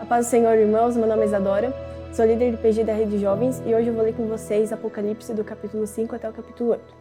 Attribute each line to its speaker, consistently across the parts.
Speaker 1: paz do Senhor, irmãos, meu nome é Isadora, sou líder de PG da Rede Jovens e hoje eu vou ler com vocês Apocalipse do capítulo 5 até o capítulo 8.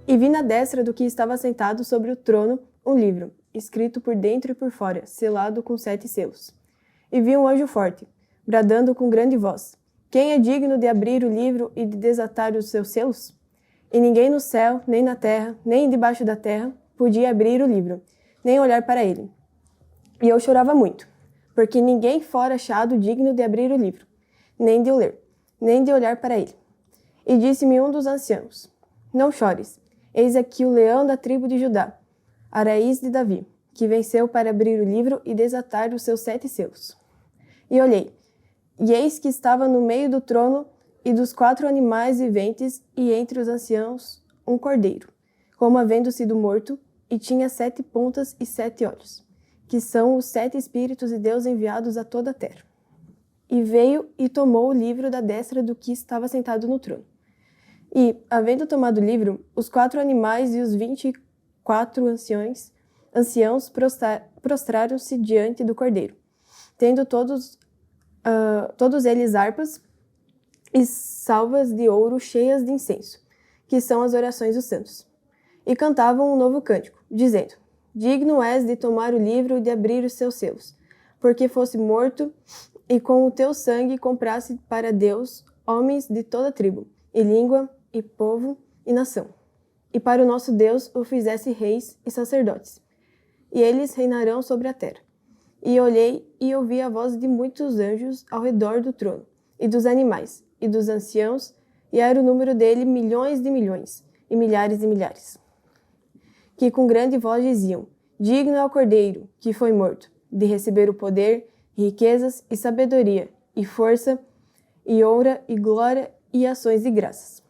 Speaker 1: E vi na destra do que estava sentado sobre o trono um livro, escrito por dentro e por fora, selado com 7 selos. E vi um anjo forte, bradando com grande voz: Quem é digno de abrir o livro e de desatar os seus selos? E ninguém no céu, nem na terra, nem debaixo da terra, podia abrir o livro, nem olhar para ele. E eu chorava muito, porque ninguém fora achado digno de abrir o livro, nem de o ler, nem de olhar para ele. E disse-me um dos anciãos: Não chores, eis aqui o leão da tribo de Judá, a raiz de Davi, que venceu para abrir o livro e desatar os seus 7 selos. E olhei, e eis que estava no meio do trono e dos 4 animais viventes, e entre os anciãos um cordeiro, como havendo sido morto, e tinha 7 pontas e 7 olhos, que são os 7 Espíritos de Deus enviados a toda a terra. E veio e tomou o livro da destra do que estava sentado no trono. E, havendo tomado o livro, os 4 animais e os 24 anciãos prostraram-se diante do cordeiro, tendo todos eles harpas e salvas de ouro cheias de incenso, que são as orações dos santos. E cantavam um novo cântico, dizendo: Digno és de tomar o livro e de abrir os seus selos, porque fosse morto e com o teu sangue comprasse para Deus homens de toda tribo, e língua, e povo, e nação. E para o nosso Deus o fizesse reis e sacerdotes, e eles reinarão sobre a terra. E olhei e ouvi a voz de muitos anjos ao redor do trono, e dos animais, e dos anciãos, e era o número dele milhões de milhões, e milhares de milhares, que com grande voz diziam: Digno é o Cordeiro, que foi morto, de receber o poder, e riquezas, e sabedoria, e força, e honra, e glória, e ações de graças.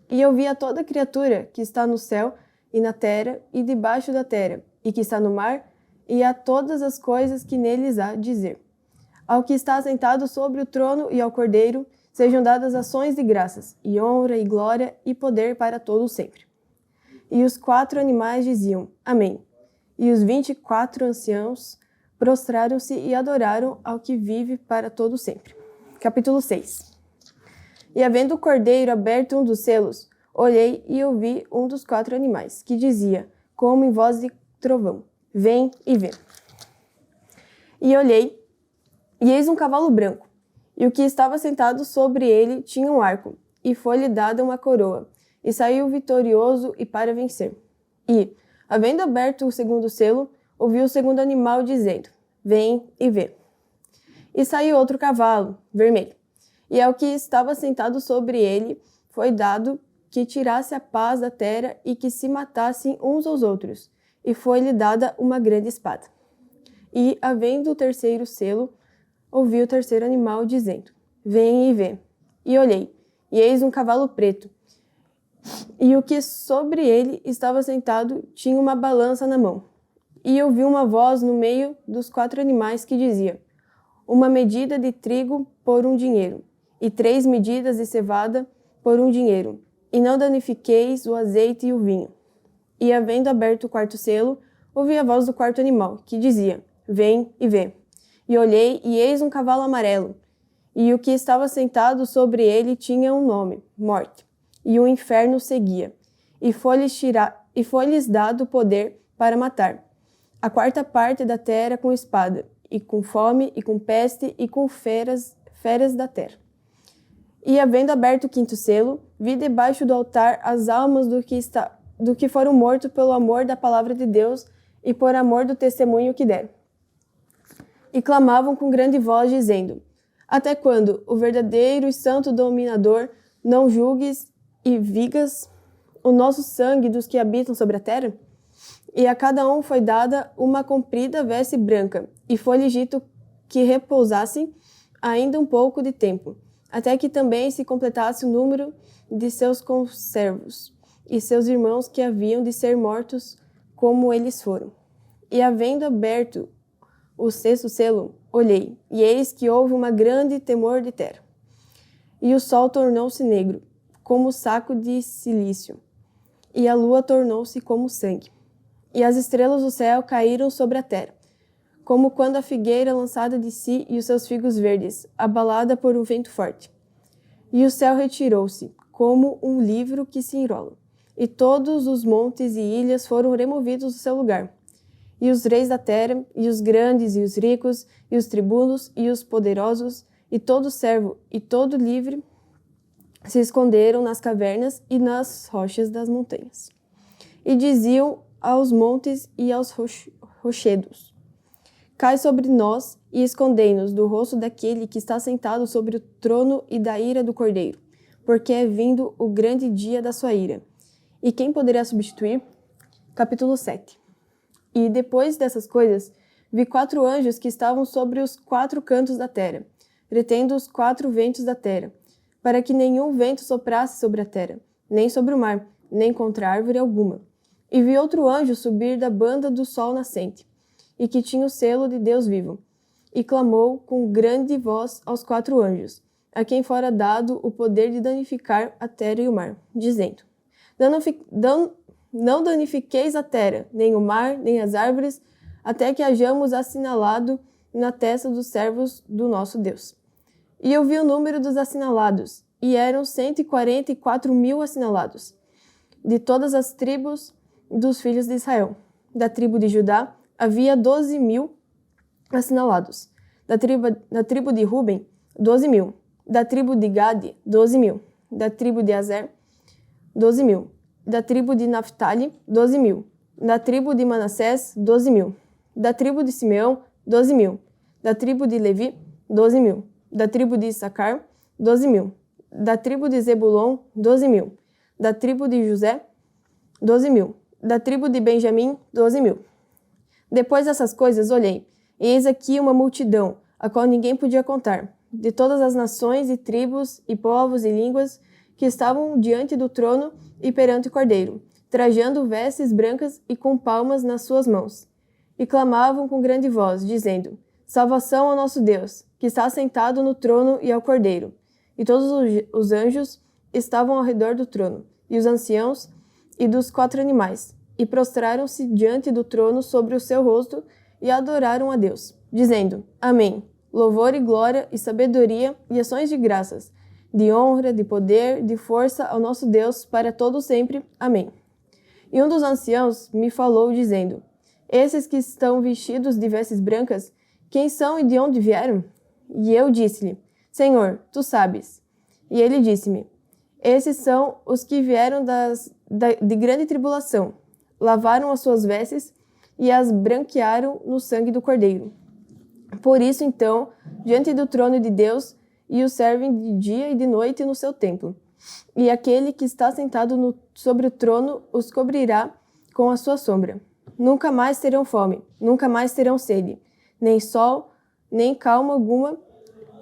Speaker 1: E eu vi a toda criatura que está no céu, e na terra, e debaixo da terra, e que está no mar, e a todas as coisas que neles há dizer: Ao que está sentado sobre o trono e ao Cordeiro, sejam dadas ações de graças, e honra, e glória, e poder para todo sempre. E os 4 animais diziam: Amém. E os 24 anciãos prostraram-se e adoraram ao que vive para todo sempre. Capítulo 6. E havendo o cordeiro aberto um dos selos, olhei e ouvi um dos 4 animais, que dizia, como em voz de trovão: Vem e vê. E olhei, e eis um cavalo branco, e o que estava sentado sobre ele tinha um arco, e foi-lhe dada uma coroa, e saiu vitorioso e para vencer. E, havendo aberto o segundo selo, ouvi o segundo animal dizendo: Vem e vê. E saiu outro cavalo, vermelho, e ao que estava sentado sobre ele foi dado que tirasse a paz da terra e que se matassem uns aos outros, e foi-lhe dada uma grande espada. E, havendo o terceiro selo, ouvi o terceiro animal dizendo: Vem e vê. E olhei, e eis um cavalo preto, e o que sobre ele estava sentado tinha uma balança na mão. E ouvi uma voz no meio dos 4 animais que dizia: Uma medida de trigo por 1 dinheiro, e 3 medidas de cevada por 1 dinheiro, e não danifiqueis o azeite e o vinho. E havendo aberto o 4º selo, ouvi a voz do 4º animal, que dizia: Vem e vê. E olhei, e eis um cavalo amarelo, e o que estava sentado sobre ele tinha um nome: Morte, e o inferno seguia, e foi-lhes dado poder para matar a 4ª parte da terra com espada, e com fome, e com peste, e com feras da terra. E havendo aberto o 5º selo, vi debaixo do altar as almas do que foram mortos pelo amor da palavra de Deus e por amor do testemunho que deram. E clamavam com grande voz, dizendo: Até quando, o verdadeiro e santo dominador, não julgues e vigas o nosso sangue dos que habitam sobre a terra? E a cada um foi dada uma comprida veste branca, e foi-lhe dito que repousassem ainda um pouco de tempo, até que também se completasse o número de seus conservos e seus irmãos que haviam de ser mortos como eles foram. E havendo aberto o 6º selo, olhei, e eis que houve uma grande temor de terra. E o sol tornou-se negro, como saco de cilício, e a lua tornou-se como sangue. E as estrelas do céu caíram sobre a terra, como quando a figueira é lançada de si e os seus figos verdes, abalada por um vento forte. E o céu retirou-se, como um livro que se enrola, e todos os montes e ilhas foram removidos do seu lugar. E os reis da terra, e os grandes, e os ricos, e os tribunos, e os poderosos, e todo servo, e todo livre, se esconderam nas cavernas e nas rochas das montanhas. E diziam aos montes e aos rochedos: Cai sobre nós e escondei-nos do rosto daquele que está sentado sobre o trono e da ira do Cordeiro, porque é vindo o grande dia da sua ira. E quem poderá substituir? Capítulo 7. E depois dessas coisas, vi 4 anjos que estavam sobre os 4 cantos da terra, retendo os 4 ventos da terra, para que nenhum vento soprasse sobre a terra, nem sobre o mar, nem contra árvore alguma. E vi outro anjo subir da banda do sol nascente, e que tinha o selo de Deus vivo, e clamou com grande voz aos 4 anjos, a quem fora dado o poder de danificar a terra e o mar, dizendo: Não danifiqueis a terra, nem o mar, nem as árvores, até que hajamos assinalado na testa dos servos do nosso Deus. E eu vi o número dos assinalados, e eram 144.000 assinalados, de todas as tribos dos filhos de Israel. Da tribo de Judá havia 12.000 assinalados. Da tribo de Ruben, 12.000. Da tribo de Gade, 12.000. Da tribo de Azer, 12.000. Da tribo de Naphtali, 12.000. Da tribo de Manassés, 12.000. Da tribo de Simeão, 12.000. Da tribo de Levi, 12.000. Da tribo de Issacar, 12.000. Da tribo de Zebulon, 12.000. Da tribo de José, 12.000. Da tribo de Benjamim, 12.000. Depois dessas coisas olhei, e eis aqui uma multidão, a qual ninguém podia contar, de todas as nações e tribos e povos e línguas, que estavam diante do trono e perante o Cordeiro, trajando vestes brancas e com palmas nas suas mãos. E clamavam com grande voz, dizendo: Salvação ao nosso Deus, que está sentado no trono e ao Cordeiro. E todos os anjos estavam ao redor do trono, e os anciãos e dos 4 animais, e prostraram-se diante do trono sobre o seu rosto e adoraram a Deus, dizendo: Amém. Louvor e glória e sabedoria e ações de graças, de honra, de poder, de força ao nosso Deus para todo sempre. Amém. E um dos anciãos me falou, dizendo: Esses que estão vestidos de vestes brancas, quem são e de onde vieram? E eu disse-lhe: Senhor, tu sabes. E ele disse-me: Esses são os que vieram de grande tribulação, lavaram as suas vestes e as branquearam no sangue do Cordeiro. Por isso, então, diante do trono de Deus, e o servem de dia e de noite no seu templo. E aquele que está sentado sobre o trono os cobrirá com a sua sombra. Nunca mais terão fome, nunca mais terão sede, nem sol, nem calma alguma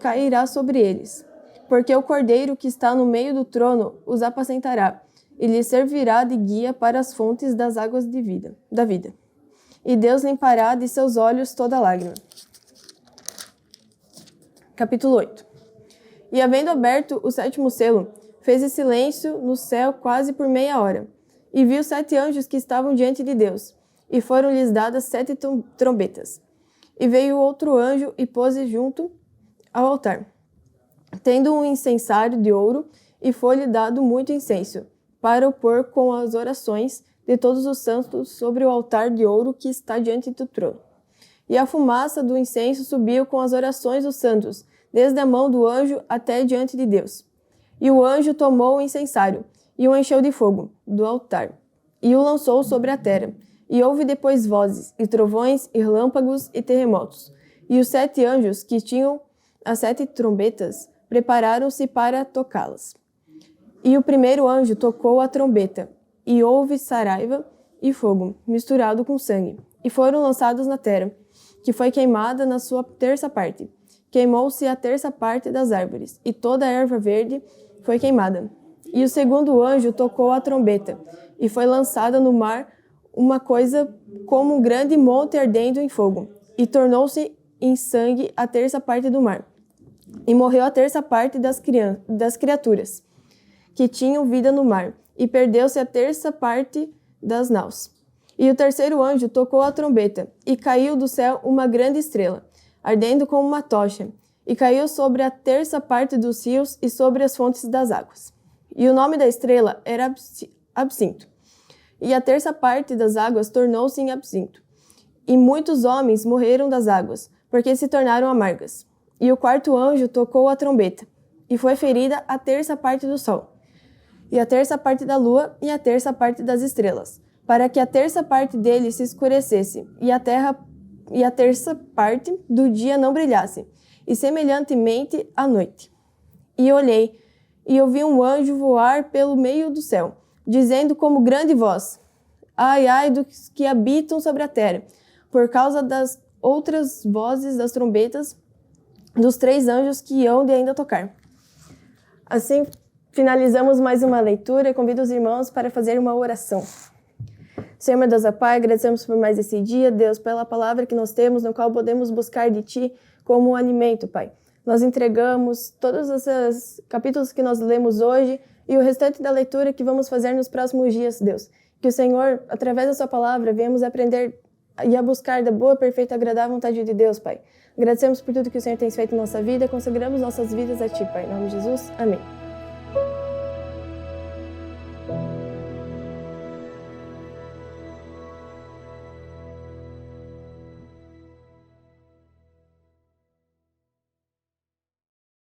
Speaker 1: cairá sobre eles. Porque o Cordeiro que está no meio do trono os apacentará, e lhes servirá de guia para as fontes das águas da vida. E Deus limpará de seus olhos toda lágrima. Capítulo 8. E havendo aberto o 7º selo, fez silêncio no céu quase por meia hora, e viu 7 anjos que estavam diante de Deus, e foram-lhes dadas 7 trombetas. E veio outro anjo e pôs-se junto ao altar, tendo um incensário de ouro, e foi-lhe dado muito incenso, para o pôr com as orações de todos os santos sobre o altar de ouro que está diante do trono. E a fumaça do incenso subiu com as orações dos santos, desde a mão do anjo até diante de Deus. E o anjo tomou o incensário, e o encheu de fogo do altar, e o lançou sobre a terra. E houve depois vozes, e trovões, e relâmpagos, e terremotos. E os 7 anjos, que tinham as 7 trombetas, prepararam-se para tocá-las. E o primeiro anjo tocou a trombeta, e houve saraiva e fogo, misturado com sangue, e foram lançados na terra, que foi queimada na sua terça parte. Queimou-se a terça parte das árvores, e toda a erva verde foi queimada. E o segundo anjo tocou a trombeta, e foi lançada no mar uma coisa como um grande monte ardendo em fogo, e tornou-se em sangue a terça parte do mar. E morreu a terça parte das criaturas que tinham vida no mar, e perdeu-se a terça parte das naus. E o terceiro anjo tocou a trombeta, e caiu do céu uma grande estrela, ardendo como uma tocha, e caiu sobre a terça parte dos rios e sobre as fontes das águas. E o nome da estrela era Absinto. E a terça parte das águas tornou-se em absinto. E muitos homens morreram das águas, porque se tornaram amargas. E o quarto anjo tocou a trombeta, e foi ferida a terça parte do sol, e a terça parte da lua, e a terça parte das estrelas, para que a terça parte dele se escurecesse, e a terça parte do dia não brilhasse, e semelhantemente à noite. E olhei, e ouvi um anjo voar pelo meio do céu, dizendo como grande voz: Ai, ai dos que habitam sobre a terra, por causa das outras vozes das trombetas dos três anjos que hão de ainda tocar. Assim, finalizamos mais uma leitura. Convido os irmãos para fazer uma oração. Senhor, meu Deus, Pai, agradecemos por mais esse dia, Deus, pela palavra que nós temos, no qual podemos buscar de Ti como um alimento, Pai. Nós entregamos todos esses capítulos que nós lemos hoje e o restante da leitura que vamos fazer nos próximos dias, Deus. Que o Senhor, através da Sua palavra, venhamos aprender e a buscar da boa, perfeita e agradável vontade de Deus, Pai. Agradecemos por tudo que o Senhor tem feito em nossa vida, consagramos nossas vidas a Ti, Pai. Em nome de Jesus, amém.